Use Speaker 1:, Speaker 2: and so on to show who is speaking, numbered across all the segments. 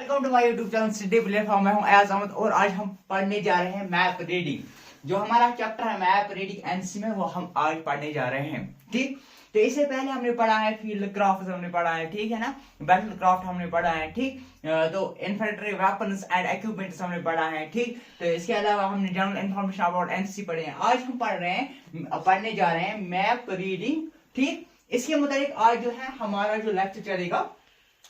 Speaker 1: Welcome to my YouTube channel city platform. मैं हूं अयाज अहमद और आज हम पढ़ने जा रहे हैं मैप रीडिंग। जो हमारा चैप्टर है मैप रीडिंग एनसी में, वो हम आज पढ़ने जा रहे हैं। ठीक, तो इससे पहले हमने पढ़ा है फील्ड क्राफ्ट, हमने पढ़ा है, ठीक है ना, बैटल क्राफ्ट हमने पढ़ा है, ठीक, तो इन्फेंट्री वेपन्स एंड इक्विपमेंट्स हमने पढ़ा है, ठीक। तो इसके अलावा हमने जनरल इन्फॉर्मेशन अबाउट एनसी पढ़े हैं। आज हम पढ़ने जा रहे हैं मैप रीडिंग, ठीक। इसके मुताबिक आज जो है हमारा जो लेक्चर चलेगा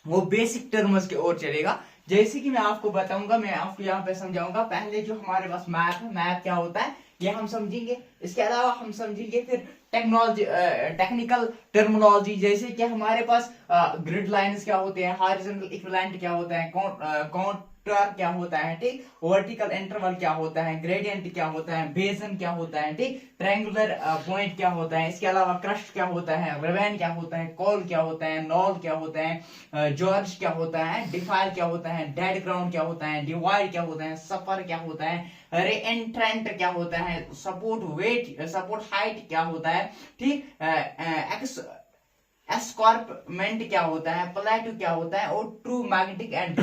Speaker 1: वो बेसिक टर्म्स की ओर चलेगा। जैसे कि मैं आपको बताऊंगा, मैं आपको यहाँ पे समझाऊंगा। पहले जो हमारे पास मैप है, मैप क्या होता है ये हम समझेंगे। इसके अलावा हम समझेंगे फिर टेक्नोलॉजी, टेक्निकल टर्मिनोलॉजी, जैसे कि हमारे पास ग्रिड लाइंस क्या होते हैं, हॉरिजॉन्टल इक्विवेलेंट क्या होता है, कॉन्टूर क्या होता है, ठीक, वर्टिकल इंटरवल क्या होता है, ग्रेडियंट क्या होता है, बेसन क्या होता है, ठीक, ट्रायंगुलर पॉइंट क्या होता है। इसके अलावा क्रस्ट क्या होता है, रेवेन क्या होता है, कॉल क्या होता है, नॉल क्या होता है, जॉर्ज क्या होता है, डिफाइल क्या होता है, डेड ग्राउंड क्या होता है, डिवाइड क्या होता है, सफर क्या होता है, रीएंट्रेंट क्या होता है, सपोर्ट वेट, सपोर्ट हाइट क्या होता है, ठीक, एस्कॉर्पमेंट क्या होता है, प्लेटो क्या होता है, और true magnetic and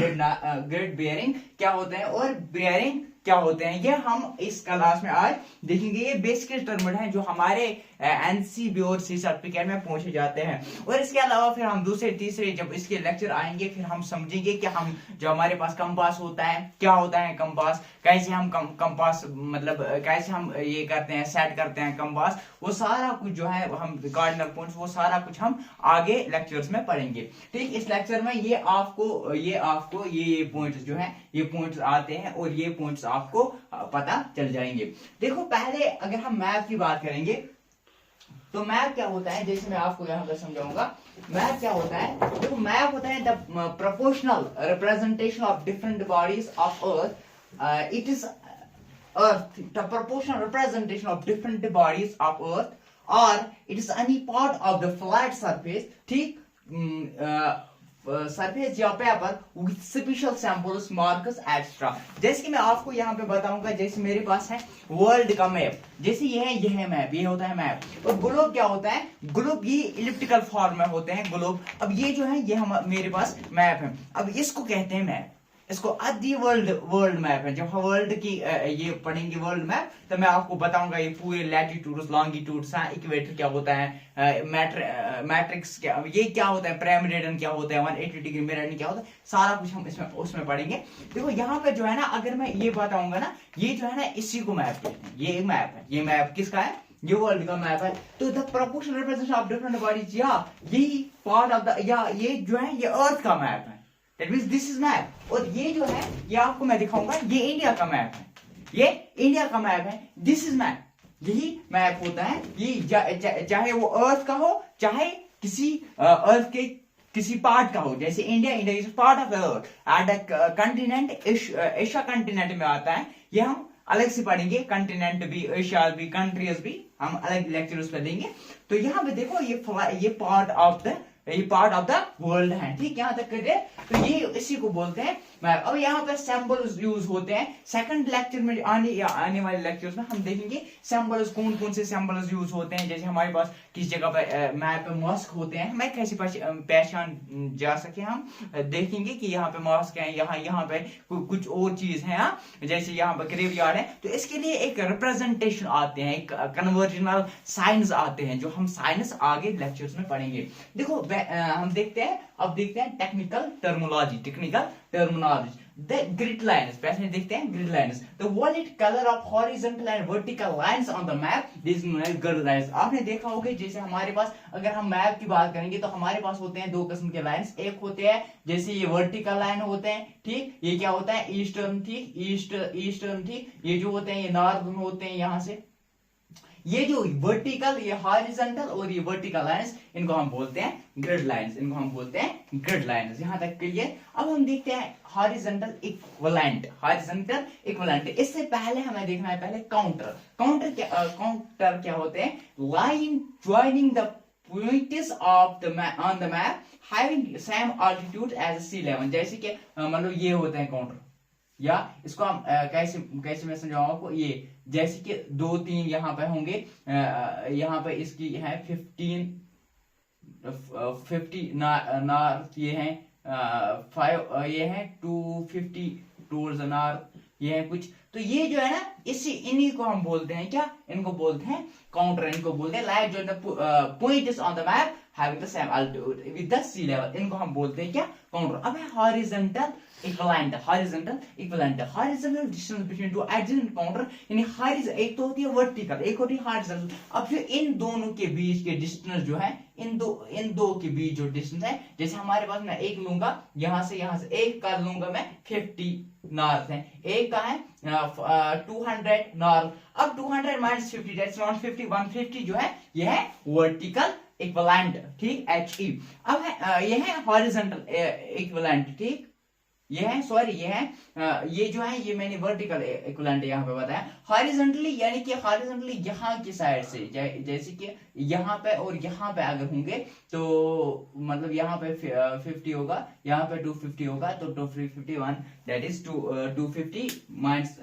Speaker 1: grid bearing क्या होते हैं, और बेयरिंग क्या होते हैं। ये हम इस क्लास में आज देखेंगे। ये बेसिक टर्म है जो हमारे एनसीबी और सी सर्टिफिकेट में पूछे जाते हैं। और इसके अलावा फिर हम दूसरे तीसरे जब इसके लेक्चर आएंगे फिर हम समझेंगे कि हम जो हमारे पास कंपास होता है, क्या होता है कंपास, कैसे हम कंपास मतलब कैसे हम ये करते हैं, सेट करते हैं कंपास, वो सारा कुछ जो है हम कार्डिनल पॉइंट्स, वो सारा कुछ हम आगे लेक्चर्स में पढ़ेंगे। ठीक, इस लेक्चर में ये आपको ये पॉइंट्स जो है ये पॉइंट्स आते हैं और ये पॉइंट्स आपको पता चल जाएंगे। देखो, पहले अगर हम मैप की बात करेंगे तो मैप क्या होता है, जैसे मैं आपको यहाँ पे समझाऊंगा। मैप क्या होता है, देखो मैप होता है the proportional representation of different bodies of earth. It is earth the proportional representation of different bodies of earth और it is any part of the flat surface, ठीक, सरफेस या paper with special samples markers extra. जैसे कि मैं आपको यहाँ पे बताऊंगा, जैसे मेरे पास है वर्ल्ड का मैप, जैसे ये है मैप, ये होता है मैप। और ग्लोब क्या होता है, ग्लोब ये इलिप्टिकल फॉर्म में होते हैं ग्लोब। अब ये जो है ये मेरे पास मैप है। अब इसको कहते हैं मैप, इसको आदि वर्ल्ड मैप है। जब हम वर्ल्ड की ये पढ़ेंगे वर्ल्ड मैप, तो मैं आपको बताऊंगा ये पूरे लैटिट्यूड्स, लॉन्गिट्यूड्स, इक्वेटर क्या होता है, मैट्रिक्स क्या, ये क्या होता है, पिरामिड क्या होता है, 180 डिग्री मेरिडियन क्या होता है, सारा कुछ हम इसमें उसमें पढ़ेंगे। देखो यहाँ पे जो है ना, अगर मैं ये बताऊंगा ना, ये जो है ना इसी को मैप कहते हैं। ये मैप है, ये मैप किसका है, ये वर्ल्ड का मैप है। तो the proportional representation of different bodies, या यही पार्ट ऑफ द, या ये जो है ये अर्थ का मैप है। That means this is map. और ये जो है ये आपको मैं दिखाऊंगा, ये इंडिया का मैप है, ये इंडिया का मैप है। दिस इज मैप, यही मैप होता है। ये चाहे वो अर्थ का हो, चाहे किसी अर्थ के किसी पार्ट का हो। जैसे India is part of earth at continent, Asia continent में आता है। ये हम अलग से पढ़ेंगे, कंटिनेंट भी, एशिया भी, कंट्रीज भी हम अलग लेक्चर्स पे देंगे। तो यहाँ पे देखो ये पार्ट ऑफ द वर्ल्ड है, ठीक, यहाँ तक करिए। तो ये इसी को बोलते हैं मैप। अब यहाँ पे सिंबल्स यूज होते हैं। सेकंड लेक्चर में आने वाले लेक्चर्स में हम देखेंगे सिंबल्स, कौन कौन से सिंबल्स यूज होते हैं। जैसे हमारे पास किस जगह पे मैप पे मॉस्क होते हैं, हमें कैसे पहचान जा सके, हम देखेंगे कि यहाँ पे मॉस्क है, यहाँ पे कुछ और चीज है, जैसे यहाँ पे ग्रेवयार्ड है। तो इसके लिए एक रिप्रेजेंटेशन आते हैं, एक कन्वर्जनल साइंस आते हैं, जो हम साइंस आगे लेक्चर्स में पढ़ेंगे। देखो हम देखते हैं technical terminology, the grid lines. पहले देखते हैं grid lines, the valid colour of horizontal and vertical lines on the map, this known as grid lines. आपने देखा होगा, जैसे हमारे पास अगर हम मैप की बात करेंगे तो हमारे पास होते हैं दो किस्म के लाइन्स। एक होते हैं जैसे ये वर्टिकल लाइन होते हैं, ठीक, ये क्या होता है, ईस्टर्न, ठीक, ईस्टर्न, ठीक, ये जो होते हैं ये नॉर्दर्न होते हैं। यहाँ से ये जो वर्टिकल, ये हॉरिजॉन्टल और ये वर्टिकल लाइंस, इनको हम बोलते हैं ग्रिड लाइंस, इनको हम बोलते हैं ग्रिड लाइंस। यहां तक क्लियर। अब हम देखते हैं हॉरिजॉन्टल इक्विवेलेंट। इससे पहले हमें देखना है पहले काउंटर क्या होते हैं, line joining the points of the on the map having same altitude as sea level. जैसे कि मतलब ये होते हैं काउंटर, या इसको हम कैसे मैं समझाऊंगा आपको। ये जैसे कि 2-3 यहाँ पे होंगे, यहाँ पे इसकी है 50 नॉर्थ, ये हैं 5 ये है 250 टूर्स एन आवर, ये है कुछ। तो ये जो है ना, इसी इन्हीं को हम बोलते हैं क्या, इनको बोलते हैं काउंटर, इनको बोलते हैं लाइक जो point is on the map having the same altitude with the sea level, इनको हम बोलते हैं क्या, काउंटर। अब है horizontal equivalent, horizontal equivalent, horizontal distance between two adjacent counter, यानी हॉरिजॉन्टल एक तो होती है वर्टिकल, एक होती है हॉरिजॉन्टल। अब जो इन दोनों के बीच के डिस्टेंस जो है, इन दो के बीच जो डिस्टेंस है, जैसे हमारे पास मैं एक लूंगा यहाँ से एक का लूंगा मैं 50 नॉर्थ है, एक का है 200 नॉर्थ। अब 200 माइनस 50 दैट्स 150, 150 जो है ये है वर्टिकल इक्विवेलेंट, ठीक, HE। अब है ये है हॉरिजॉन्टल इक्विवेलेंट, ठीक, ये है सॉरी ये है ये जो है ये मैंने वर्टिकल इक्विवेलेंट यहाँ पे बताया। हॉरिजॉन्टली यानी कि हॉरिजॉन्टली यहाँ की साइड से जैसे कि यहाँ पे और यहाँ पे अगर होंगे तो मतलब यहाँ पे 50 होगा, यहाँ पे 250 होगा, तो 251 that is 250 minus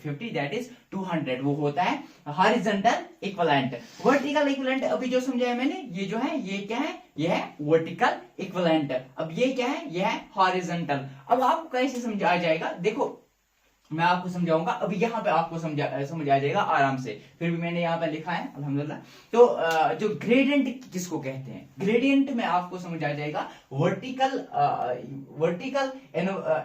Speaker 1: 50 that is 200, वो होता है हॉरिजॉन्टल इक्विवेलेंट। वर्टिकल इक्विवेलेंट अभी जो समझाया मैंने, ये जो है ये क्या है, ये है वर्टिकल इक्विवेलेंट। अब ये क्या है, ये है हॉरिजॉन्टल। अब आपको कैसे समझ आ जाएगा, देखो मैं आपको समझाऊंगा, अभी यहाँ पे आपको समझ आ जाएगा आराम से, फिर भी मैंने यहाँ पे लिखा है अल्हम्दुलिल्लाह। तो जो ग्रेडियंट किसको कहते हैं, ग्रेडियंट में आपको समझ आ जाएगा vertical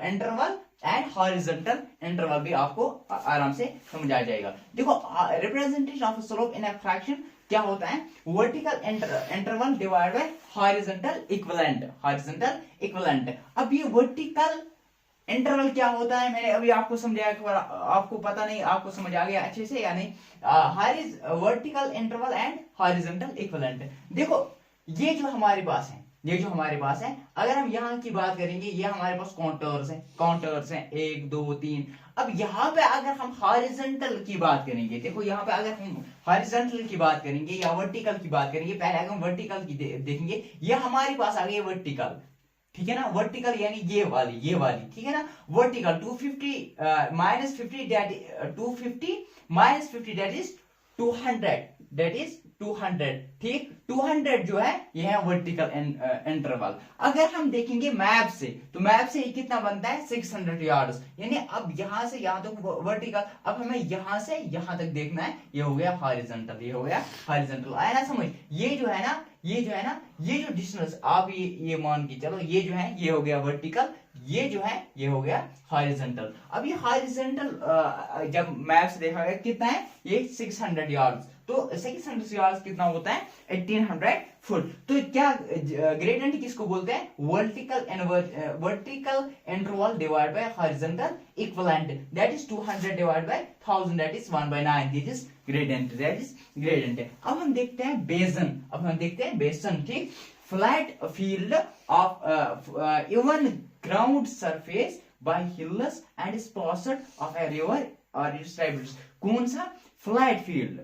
Speaker 1: interval and horizontal interval भी आपको आराम से समझ आ जाएगा। देखो representation of slope in a fraction क्या होता है, vertical interval divide by horizontal equivalent, horizontal equivalent. अब ये वर्टिकल इंटरवल क्या होता है मैंने अभी आपको समझाया, आपको पता नहीं आपको समझ आ गया अच्छे से या नहीं। Vertical interval and horizontal equivalent. देखो ये जो हमारे पास है, ये जो हमारे पास है, अगर हम यहाँ की बात करेंगे, ये हमारे पास कॉन्टर्स हैं 1 2 3। अब यहाँ पे अगर हम हॉरिजॉन्टल की बात करेंगे, देखो यहाँ पे अगर हम हॉरिजॉन्टल की बात करेंगे या वर्टिकल की बात करेंगे, पहले अगर हम वर्टिकल की देखेंगे, ये हमारे पास आ गई वर्टिकल, ठीक है ना, वर्टिकल यानी ये वाली, ठीक है ना, vertical 250 minus 50 that 250 minus 50 that is 200, ठीक, 200 जो है ये है वर्टिकल इंटरवल। अगर हम देखेंगे मैप से, तो मैप से ये कितना बनता है 600 यार्ड्स, यानी अब यहाँ से यहाँ तक वर्टिकल, अब हमें यहाँ से यहाँ तक देखना है, ये हो गया हॉरिजॉन्टल, ये हो गया हॉरिजॉन्टल। आया ना समझ, ये जो है ना ये जो डिस्टेंस आप ये मान के चलो, ये जो है ये हो गया वर्टिकल, ये जो है ये हो गया हॉरिजॉन्टल। अब ये हॉरिजॉन्टल जब मैप से देखा गया कितना है, ये 600 यार्ड्स, तो 600 यार्ड्स कितना होता है 1800 फुट। तो क्या ग्रेडियंट किसको बोलते हैं, vertical interval divide by horizontal equivalent, that is 200 divide by 1000 that is 1/9, this is gradient, that is gradient. अब हम देखते हैं बेसन, ठीक, flat field of even ground surface by hills and spots of a river और its tributes. कौन सा, flat field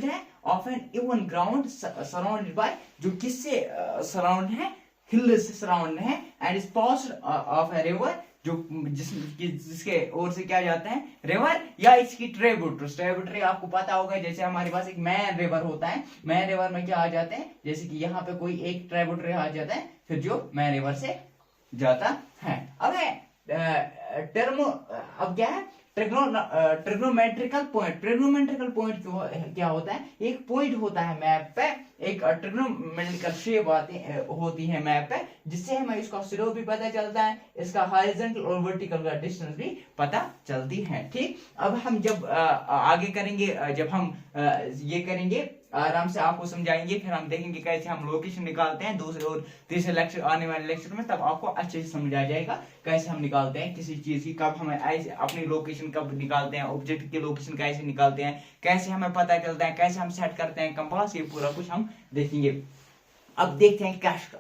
Speaker 1: है of an even ground surrounded by, जो किससे सराउंड है, हिल्स से सराउंड है, and spots of a river, जो जिसके ओर से क्या जाते हैं, रिवर या इसकी ट्रिब्यूटरी आपको पता होगा, जैसे हमारे पास एक मेन रिवर होता है, मेन रिवर में क्या आ जाते हैं, जैसे कि यहाँ पे कोई एक ट्रिब्यूटरी आ जाता है, फिर जो मेन रिवर से जाता है। अब क्या है ट्रिग्नोमेट्रिकल पॉइंट क्या होता है, एक पॉइंट होता है मैप पे, एक ट्रिग्नोमेट्रिकल शेप होती है मैप पे, जिससे हमें इसका स्लोप भी पता चलता है, इसका हॉरिजॉन्टल और वर्टिकल का डिस्टेंस भी पता चलती है, ठीक। अब हम जब आगे करेंगे, जब हम ये करेंगे आराम से आपको समझाएंगे, फिर हम देखेंगे कैसे हम लोकेशन निकालते हैं दूसरे और तीसरे लेक्चर आने वाले लेक्चर में, तब आपको अच्छे से समझ आ जाएगा कैसे हम निकालते हैं किसी चीज की, कब हमें ऐसे अपनी लोकेशन कब निकालते हैं, ऑब्जेक्ट की लोकेशन कैसे निकालते हैं, कैसे हमें पता चलता है, कैसे हम सेट करते हैं कंपास, ये पूरा कुछ हम देखेंगे। अब देखते हैं crust,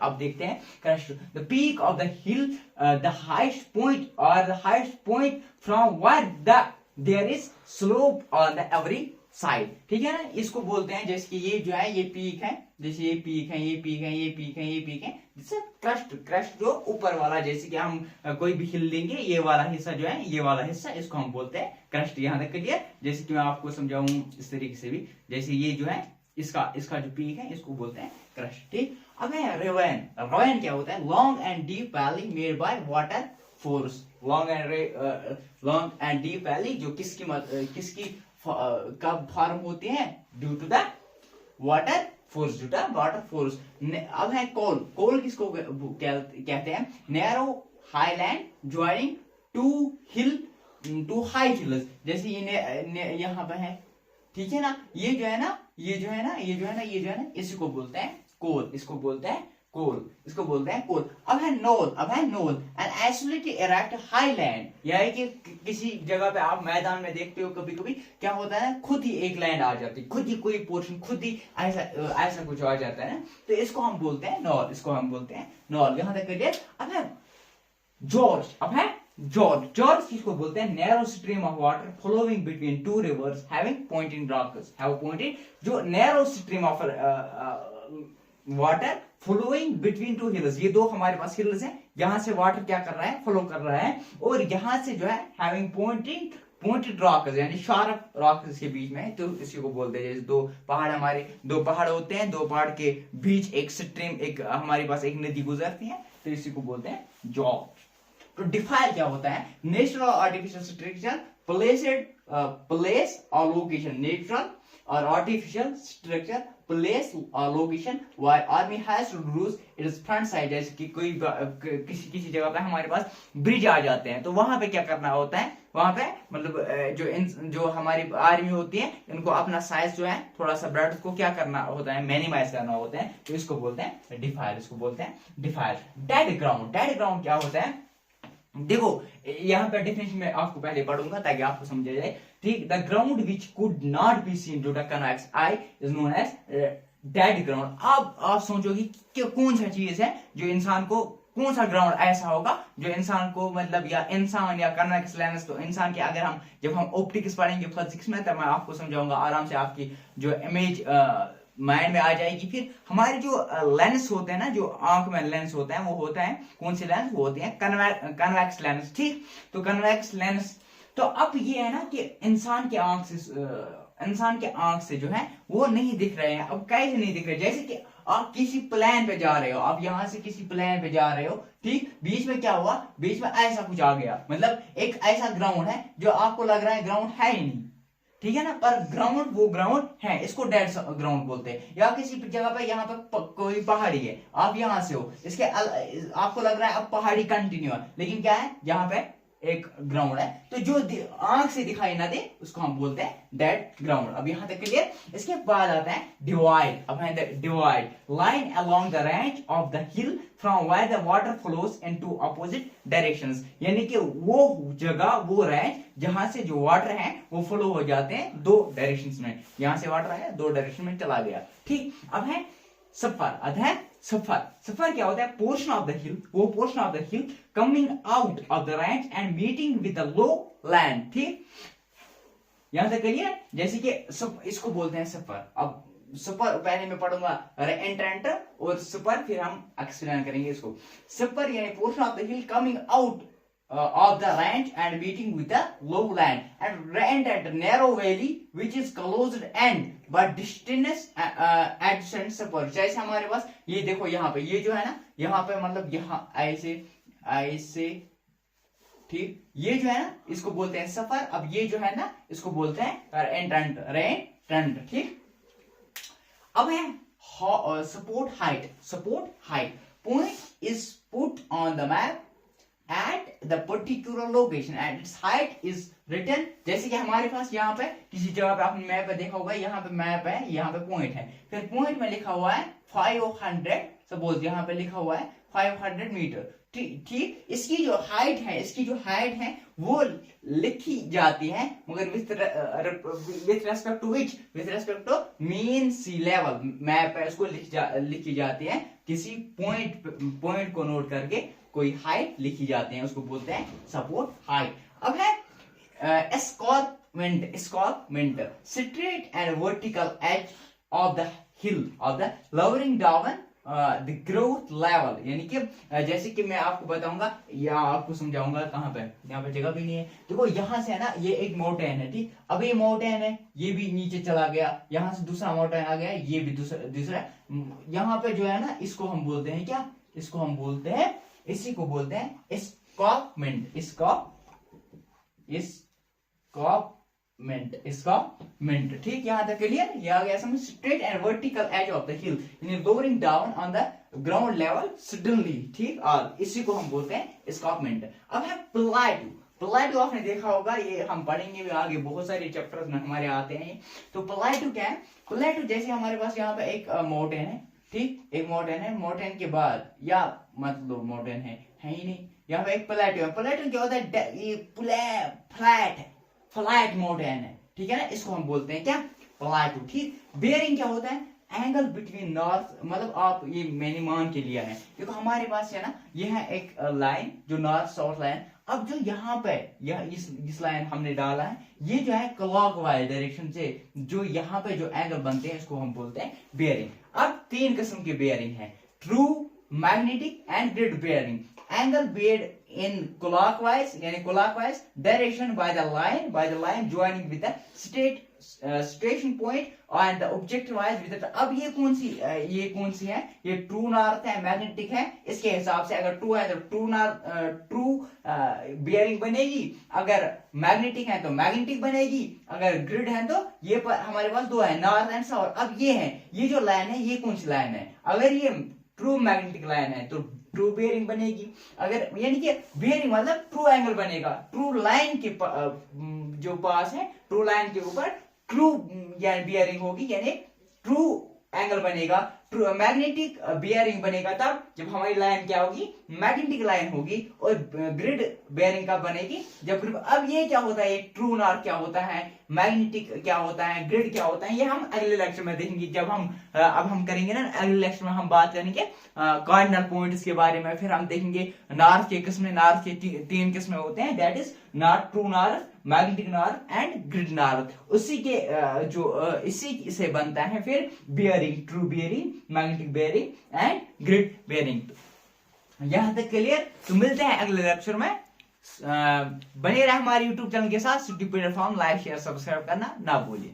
Speaker 1: the peak of the hill, the highest point और the highest point from where there is slope on the every side, ठीक है ना, इसको बोलते हैं, जैसे कि ये जो है ये पीक है, जैसे ये पीक है, ये पीक है, ये पीक है, ये पीक है, जैसे क्रस्ट जो ऊपर वाला, जैसे कि हम कोई भी हिल लेंगे, ये वाला हिस्सा जो है, ये वाला हिस्सा, इसको हम बोलते हैं क्रस्ट। यहाँ तक क्लियर, जैसे कि मैं आपको समझाऊं इस तरीके से भी, जैसे ये जो है इसका जो पीक है, इसको बोलते हैं क्रस्ट, ठीक। अब है रेवेन। रेवेन क्या होता है? Long and deep valley made by water force. Long and deep valley जो किसकी कब फॉर्म होती है? Due to the water force, due to water force. अब है कोल। कोल किसको कहते हैं? Narrow highland joining two high hills. जैसे ये यहाँ पे है, ठीक है ना, ये जो है ना इसी को बोलते हैं कोल, इसको बोलते हैं कोल, इसको बोलते हैं कोल। अब है knoll an isolated erect highland, यानी कि किसी जगह पे आप मैदान में देखते हो कभी कभी क्या होता है, खुद ही एक लैंड आ जाती है, खुद ही कोई पोर्शन, खुद ही ऐसा कुछ आ जाता है ना, तो इसको हम बोलते हैं नॉल, इसको हम बोलते हैं नॉल। यहां तक क्लियर? अब है जॉर्ज किसको बोलते हैं? Narrow stream of water flowing between two rivers having pointing rocks. जो narrow stream of water flowing between two hills, ये दो हमारे पास हिल्स हैं, यहां से वाटर क्या कर रहा है? फ्लो कर रहा है, और यहां से जो है हैविंग पॉइंटेड रॉक्स, यानी शार्प रॉक्स के बीच में, तो इसी को बोलते हैं। जैसे दो पहाड़ होते हैं, दो पहाड़ के बीच एक स्ट्रीम, एक हमारे पास एक नदी गुजरती है, तो इसी को बोलते हैं जॉर्ज। तो डिफाइल क्या होता है? नेचुरल आर्टिफिशियल स्ट्रक्चर प्लेस और लोकेशन। नेचुरल और आर्टिफिशियल स्ट्रक्चर प्लेस और location why army has to use its front side. जैसे कि कोई किसी जगह पे हमारे पास ब्रिज आ जाते हैं, तो वहां पे क्या करना होता है? वहां पे मतलब जो हमारी आर्मी होती है, इनको अपना साइज जो है थोड़ा सा ब्रेड को क्या करना होता है? मिनिमाइज करना होता है, तो इसको बोलते हैं डिफाइल, इसको बोलते हैं डिफाइल। डेड ग्राउंड क्या होता है? देखो यहाँ पे डेफिनेशन में आपको पहले पढ़ूंगा ताकि आपको समझ जाए, ठीक। The ground which could not be seen due to convex eye is known as dead ground. अब आप सोचोगे कि कौन सा चीज है जो इंसान को, कौन सा ग्राउंड ऐसा होगा जो इंसान को, मतलब या इंसान या कन्वेक्स लेंस, तो इंसान के अगर जब हम ऑप्टिक्स पढ़ेंगे फिजिक्स में, तब मैं आपको समझाऊंगा आराम से, आपकी जो इमेज माइंड में आ जाएगी। फिर हमारे जो लेंस होते हैं ना, जो आंख में लेंस होता है, वो होता है कौन से लेंस? वो होते हैं कन्वेक्स लेंस, ठीक। तो कन्वेक्स लेंस, तो अब ये है ना कि इंसान के आंख से जो है वो नहीं दिख रहे हैं। अब कैसे नहीं दिख रहे? जैसे कि आप किसी प्लेन पे जा रहे हो, आप यहां से किसी प्लेन पे जा रहे हो, ठीक, बीच में क्या हुआ? बीच में ऐसा कुछ आ गया, मतलब एक ऐसा ग्राउंड है जो आपको लग रहा है ग्राउंड है ही नहीं, ठीक है ना, पर वो ग्राउंड है, इसको डेड ग्राउंड बोलते हैं। या किसी जगह पे, यहाँ पे कोई पहाड़ी है, आप यहां से हो, इसके आपको लग रहा है अब पहाड़ी कंटिन्यू है, लेकिन क्या है? यहाँ पे एक ग्राउंड है, तो जो आंख से दिखाई ना दे उसको हम बोलते हैं डेड ग्राउंड। अब यहां तक क्लियर? इसके बाद आता है डिवाइड। अब है divide line along the range of the hill from where the water flows into opposite directions, यानी कि वो जगह, वो रेंज जहां से जो वाटर है वो फ्लो हो जाते हैं दो डायरेक्शंस में। यहां से वाटर आया, दो डायरेक्शन में चला गया, ठीक। अब है सफर क्या होता है? पोर्शन ऑफ द हिल, वो portion of the hill coming out of the range and meeting with the low land, ठीक। यहां से करिए, जैसे कि इसको बोलते हैं सफर। अब सफर पहले मैं पढ़ूंगा एंट्रेंट और सफर, फिर हम एक्सप्लेन करेंगे इसको। सफर यानी portion of the hill coming out of the range and meeting with the lowland and at a narrow valley which is closed end but distance adjacent सफर। जैसे हमारे पास ये देखो, यहाँ पे ये जो है ना, यहाँ पे मतलब यहाँ ऐसे, ठीक, ये जो है ना इसको बोलते हैं सफर। अब ये जो है ना इसको बोलते हैं रेंट, ठीक। अब है support height point is put on the map at the particular location and its height is written। जैसे कि हमारे पास यहाँ पे किसी जगह पे आपने मैप पे देखा होगा, यहाँ पे मैप है, यहाँ पे पॉइंट है, फिर पॉइंट में लिखा हुआ है 500, सपोज यहाँ पे लिखा हुआ है 500 मीटर, ठीक। इसकी जो हाइट है वो लिखी जाती है, मगर with respect to mean sea level. Map है, उसको लिखी जाती है, किसी पॉइंट को नोट करके कोई हाइट लिखी जाती है, उसको बोलते हैं सपोर्ट हाइट। अब है escarpment straight and vertical edge of the hill of the lowering down the growth level, यानी कि जैसे कि मैं आपको बताऊंगा या आपको समझाऊंगा कहाँ पे, यहाँ पे जगह भी नहीं है। देखो यहाँ से है ना, ये एक माउंटेन है, ठीक। अब ये माउंटेन है, ये भी नीचे चला गया, यहाँ से दूसरा माउंटेन आ गया, ये भी दूसरा यहाँ पे जो है ना, इसको हम बोलते हैं क्या, इसको हम बोलते हैं, इसी को बोलते हैं एस्कार्पमेंट। एस्कार्पमेंट, ठीक। यहाँ तक क्लियर, ये आ गया समझ। Straight and vertical edge of the hill, यानी lowering down on the ground level suddenly, ठीक। और इसी को हम बोलते हैं एस्कार्पमेंट। अब है प्लेटू। प्लेटू आपने देखा होगा, ये हम पढ़ेंगे भी आगे, बहुत सारे चैप्टर्स में हमारे आते हैं। तो प्लेटू क्या है? प्लेटू जैसे हमारे पास यहाँ पे एक माउंटेन है, ठीक, एक माउंटेन है, माउंटेन के बाद या मतलब माउंटेन है ही नहीं, यहाँ पे एक प्लेटू है। प्लेटू क्या होता है? ये फ्लैट माउंटेन है, ठीक है ना, इसको हम बोलते हैं क्या, प्लेटू, ठीक। बेयरिंग क्या होता है? एंगल बिटवीन नॉर्थ, मतलब आप ये मैंने मान के लिया है, देखो हमारे पास है ना, ये है एक लाइन जो नॉर्थ साउथ लाइन। अब जो यहाँ पे इस लाइन हमने डाला है, ये जो है क्लॉकवाइज डायरेक्शन से जो यहाँ पे जो एंगल बनते हैं, इसको हम बोलते हैं बेयरिंग। अब 3 किस्म की बेयरिंग है, true, magnetic and grid bearing. Angle Baird in clockwise, यानी clockwise direction by the line joining with the station point and the objective wise with the। अब ये कौन सी है? ये ट्रू नॉर्थ है, मैग्नेटिक है। इसके हिसाब से अगर ट्रू है तो ट्रू बियरिंग बनेगी, अगर मैग्नेटिक है तो मैग्नेटिक बनेगी, अगर ग्रिड है तो ये हमारे पास 2 है, नॉर्थ एंड साउथ। अब ये जो लाइन है, ये कौन सी लाइन है? अगर ये ट्रू मैग्नेटिक लाइन है तो ट्रू बेयरिंग बनेगी, अगर यानी कि बेयरिंग मतलब ट्रू एंगल बनेगा, ट्रू लाइन के जो पास है, ट्रू लाइन के ऊपर ट्रू यानी बेयरिंग होगी, यानी ट्रू एंगल बनेगा। ट्रू मैग्नेटिक बेयरिंग बनेगा तब जब हमारी लाइन क्या होगी, मैग्नेटिक लाइन होगी। और ग्रिड बेयरिंग कब बनेगी, जब ग्रिड। अब ये क्या होता है, ट्रू नॉर्थ क्या होता है, मैग्नेटिक क्या होता है, ग्रिड क्या होता है, ये हम अगले लेक्चर में देखेंगे। जब हम अब हम करेंगे ना, अगले लेक्चर में हम बात करेंगे कार्डिनल पॉइंट्स के बारे में। फिर हम देखेंगे नॉर्थ के किस्में, नॉर्थ के 3 किस्में होते हैं, that is north, true north, magnetic north and grid north. उसी के इसी से बनता है फिर bearing, true bearing, magnetic bearing and grid bearing. यहां तक क्लियर? तो मिलते हैं अगले लेक्चर में। बने रहे हमारे YouTube चैनल के साथ। City platform like share subscribe करना ना भूलिए।